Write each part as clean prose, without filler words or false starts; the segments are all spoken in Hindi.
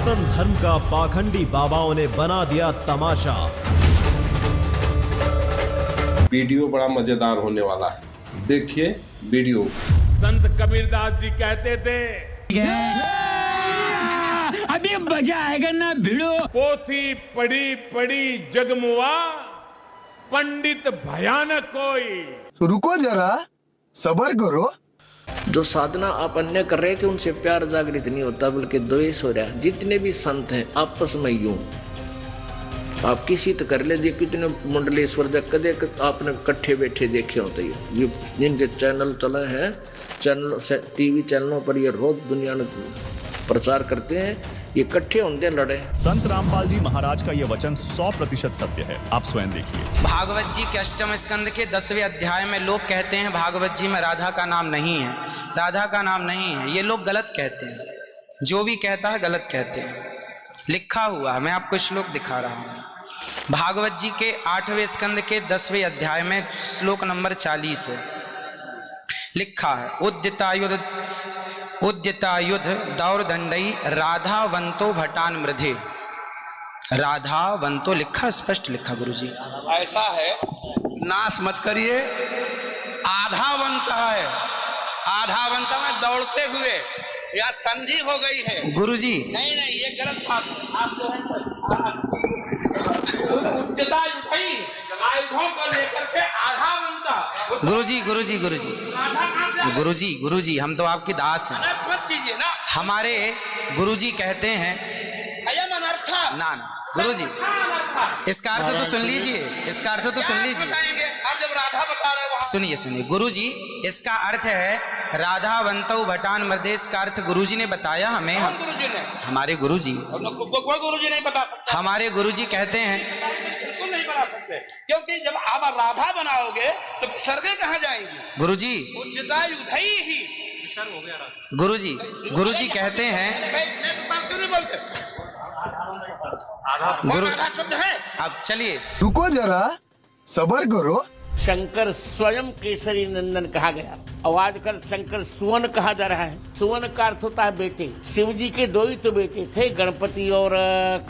सनातन धर्म का पाखंडी बाबाओं ने बना दिया तमाशा। वीडियो बड़ा मजेदार होने वाला है, देखिए वीडियो। संत कबीरदास जी कहते थे, अभी मजा आएगा ना भिड़ो। पोथी पढ़ी पढ़ी जगमुआ, पंडित भयानक कोई। तो रुको जरा, सब्र करो। जो साधना आप अन्य कर रहे थे उनसे प्यार जागृत नहीं होता, बल्कि द्वेष हो रहा है। जितने भी संत हैं आपस में यूं आप किसी तो कर ले, कितने मंडलेश्वर कदे आपने इकट्ठे बैठे देखे होते ये जिनके चैनल चले हैं, चैनल टीवी चैनलों पर ये रोज दुनिया में प्रचार करते हैं, ये इकट्ठे होंगे लड़े। संत रामपाल जी महाराज का ये वचन 100% सत्य है, आप स्वयं देखिए। भागवत जी के अष्टम स्कंद के 10वें अध्याय में लोग कहते हैं भागवत जी में राधा का नाम नहीं है, राधा का नाम नहीं है। ये लोग गलत कहते हैं, जो भी कहता है गलत कहते हैं। लिखा हुआ है, मैं आपको श्लोक दिखा रहा हूँ। भागवत जी के 8वें स्कंद के 10वें अध्याय में श्लोक नंबर 40 है, लिखा है उद्यतायुध दौरदंडई राधावंतो भटान मृधे। राधावंतो लिखा, स्पष्ट लिखा गुरुजी। ऐसा है, नाश मत करिए। आधावंत है, आधावंत में दौड़ते हुए या संधि हो गई है गुरुजी। नहीं नहीं, ये गलत बात। आप जो है आयुधों को लेकर के आधावंत। गुरुजी गुरुजी गुरुजी गुरुजी गुरुजी, हम तो आपकी दास हैं। मत कीजिए ना। हमारे गुरुजी कहते हैं ना ना गुरुजी, इसका अर्थ तो सुन लीजिए, इसका अर्थ तो सुन लीजिए। आप जब राधा बता रहे हो, सुनिए सुनिए गुरुजी, इसका अर्थ है राधावंतो भटान मृदेश का अर्थ गुरुजी ने बताया हमें। गुरुजी ने, हमारे गुरुजी, कोई गुरुजी नहीं बता सकता। हमारे गुरुजी कहते हैं बिल्कुल नहीं बता सकते, क्योंकि जब आप राधा बनाओगे तो सर्गे कहाँ जाएंगी गुरुजी। गुरुजी गुरुजी कहते हैं क्यों नहीं बोलते? गुरु शब्द है। अब चलिए रुको जरा, सब्र करो। शंकर स्वयं केसरी नंदन कहा गया, आवाज कर शंकर सुवन कहा जा रहा है। सुवन का अर्थ होता है बेटे। शिव जी के दो ही तो बेटे थे, गणपति और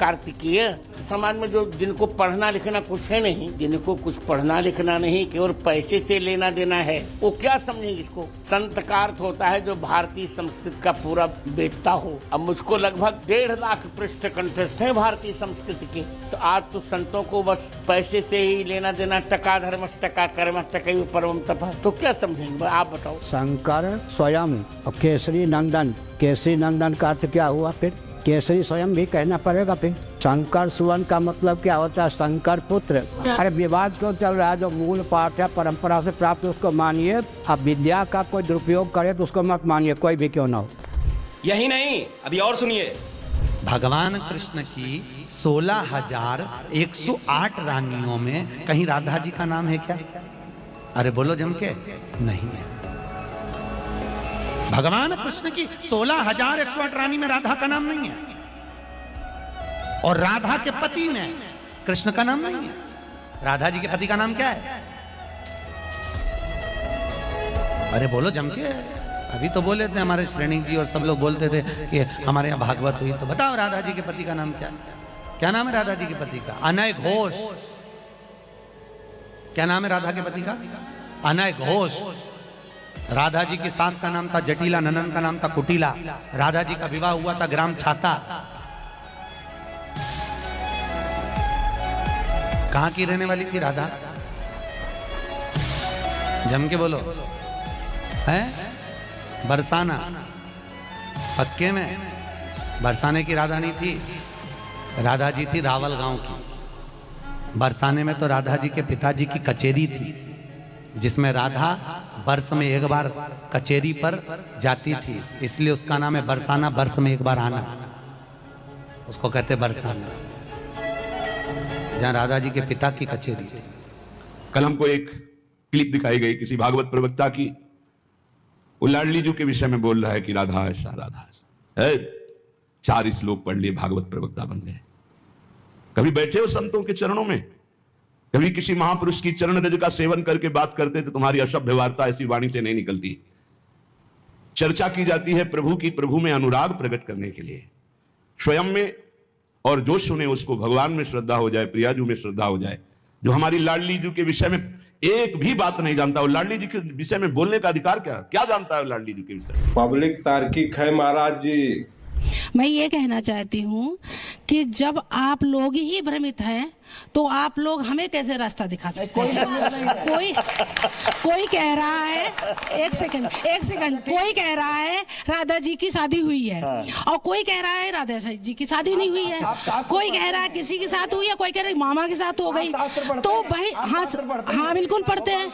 कार्तिकेय। समाज में जो जिनको पढ़ना लिखना कुछ है नहीं, जिनको कुछ पढ़ना लिखना नहीं, केवल पैसे से लेना देना है, वो क्या समझेंगे इसको। संत का अर्थ होता है जो भारतीय संस्कृत का पूरा बेचता हो। अब मुझको लगभग 1.5 लाख पृष्ठ कंठस्थ है भारतीय संस्कृति के, तो आज तो संतों को बस पैसे से ही लेना देना, टका धर्म टका कर्म टका परम तप, तो क्या समझेंगे आप बताओ। शंकर स्वयं और केसरी नंदन, केसरी नंदन का अर्थ क्या हुआ फिर? केसरी स्वयं भी कहना पड़ेगा फिर। शंकर सुवन का मतलब क्या होता है? शंकर पुत्र। अरे विवाद क्यों चल रहा है? जो मूल पाठ है परंपरा से प्राप्त उसको मानिए। अब विद्या का कोई दुरुपयोग करे तो उसको मत मानिए, कोई भी क्यों ना हो। यही नहीं, अभी और सुनिए। भगवान कृष्ण की 16,108 रानियों में कहीं राधा जी का नाम है क्या? अरे बोलो जम के, नहीं है। भगवान कृष्ण की 16,108 रानी में राधा का नाम नहीं है, और राधा के पति में कृष्ण का नाम नहीं है। राधा जी के पति का नाम क्या है? अरे बोलो जम के। अभी तो बोले थे हमारे श्रेणी जी और सब लोग बोलते थे कि हमारे यहाँ भागवत हुई, तो बताओ राधा जी के पति का नाम क्या? क्या नाम है राधा जी के पति का? अनय घोष। क्या नाम है राधा के पति का? अनय घोष। राधा जी की सास का नाम था जटिला, ननन का नाम था कुटिला। राधा जी का विवाह हुआ था ग्राम छाता। कहां की रहने वाली थी राधा? जम के बोलो। है बरसाना। पक्के में बरसाने की राधा नहीं थी, राधा जी थी रावल गांव की। बरसाने में तो राधा जी के पिताजी की कचेरी थी, जिसमें राधा वर्ष में एक बार कचेरी पर जाती थी, इसलिए उसका नाम है बरसाना। वर्ष में एक बार आना, उसको कहते बरसाना, जहां राधा जी के पिता की कचेरी थी। कल हमको एक क्लिप दिखाई गई किसी भागवत प्रवक्ता की, वो लाडली जी के विषय में बोल रहा है कि राधा ऐसा राधा ऐसा है। 4 श्लोक पढ़ लिए, भागवत प्रवक्ता बन गए। कभी बैठे हो संतों के चरणों में? कभी किसी महापुरुष की चरण रज का सेवन करके बात करते तो तुम्हारी अशुद्ध वार्ता ऐसी वाणी से नहीं निकलती। चर्चा की जाती है प्रभु की, प्रभु में अनुराग प्रकट करने के लिए। स्वयं में, और जो सुने उसको भगवान में श्रद्धा हो जाए, प्रियाजू में श्रद्धा हो जाए। जो हमारी लाडली जी के विषय में एक भी बात नहीं जानता, और लाडली जी के विषय में बोलने का अधिकार क्या जानता है लाडली जी के विषय में? पब्लिक तार्किक है महाराज जी। मैं ये कहना चाहती हूँ कि जब आप लोग ही भ्रमित हैं तो आप लोग हमें कैसे रास्ता दिखा सकते हैं? कोई कह रहा है, एक सेकंड, कोई कह रहा है राधा जी की शादी हुई है, और कोई कह रहा है राधा जी की शादी नहीं हुई है, कोई कह रहा है किसी के साथ हुई है, कोई कह रहा है मामा के साथ हो गई। तो भाई हाँ बिल्कुल पढ़ते हैं।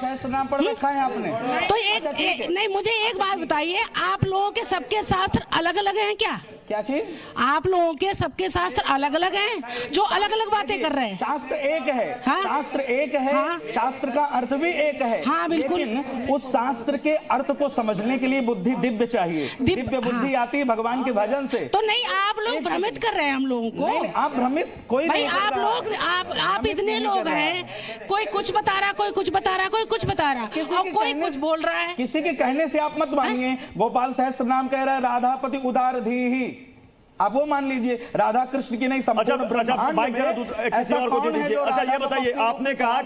तो एक नहीं, मुझे एक बात बताइए, आप लोगों के सबके शास्त्र अलग अलग हैं क्या? क्या चीज? आप लोगों के सबके शास्त्र अलग अलग हैं जो अलग अलग बातें कर रहे हैं। शास्त्र एक है, हाँ? शास्त्र एक है, हाँ? शास्त्र का अर्थ भी एक है, हाँ बिल्कुल। लेकिन उस शास्त्र के अर्थ को समझने के लिए बुद्धि दिव्य चाहिए, दिव्य बुद्धि आती है भगवान के भजन से। तो नहीं, आप लोग भ्रमित कर रहे हैं हम लोगों को। नहीं, आप भ्रमित कोई भाई, आप इतने लोग हैं, कोई कुछ बता रहा, कोई कुछ बता रहा, कोई कुछ बता रहा, और कोई कुछ बोल रहा है। किसी के कहने से आप मत मानिए। गोपाल सहस्त्र नाम कह रहा है राधापति उदार धी ही, आप वो मान लीजिए, राधा कृष्ण की नहीं संपूर्ण ब्रह्मांड में किसी और को दे दीजिए। अच्छा ये बताइए, आपने कहा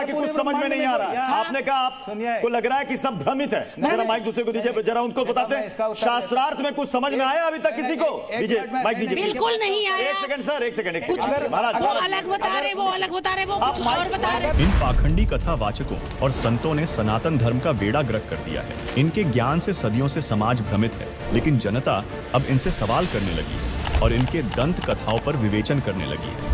कि कुछ समझ में नहीं आ रहा है, आपने कहा आपको लग रहा है कि सब भ्रमित है। जरा माइक दूसरे को दीजिए, जरा उनको बताते हैं शास्त्रार्थ में कुछ समझ में आया अभी तक किसी को? दीजिए माइक दीजिए। बिल्कुल नहीं आया। एक सेकंड सर, एक सेकंड महाराज, वो अलग बता रहे, वो अलग बता रहे, वो कुछ और बता रहे। इन पाखंडी कथावाचकों और संतों ने सनातन धर्म का बेड़ा गर्क कर दिया है। इनके ज्ञान से सदियों से समाज भ्रमित है, लेकिन जनता अब इनसे सवाल करने लगी है और इनके दंत कथाओं पर विवेचन करने लगी है।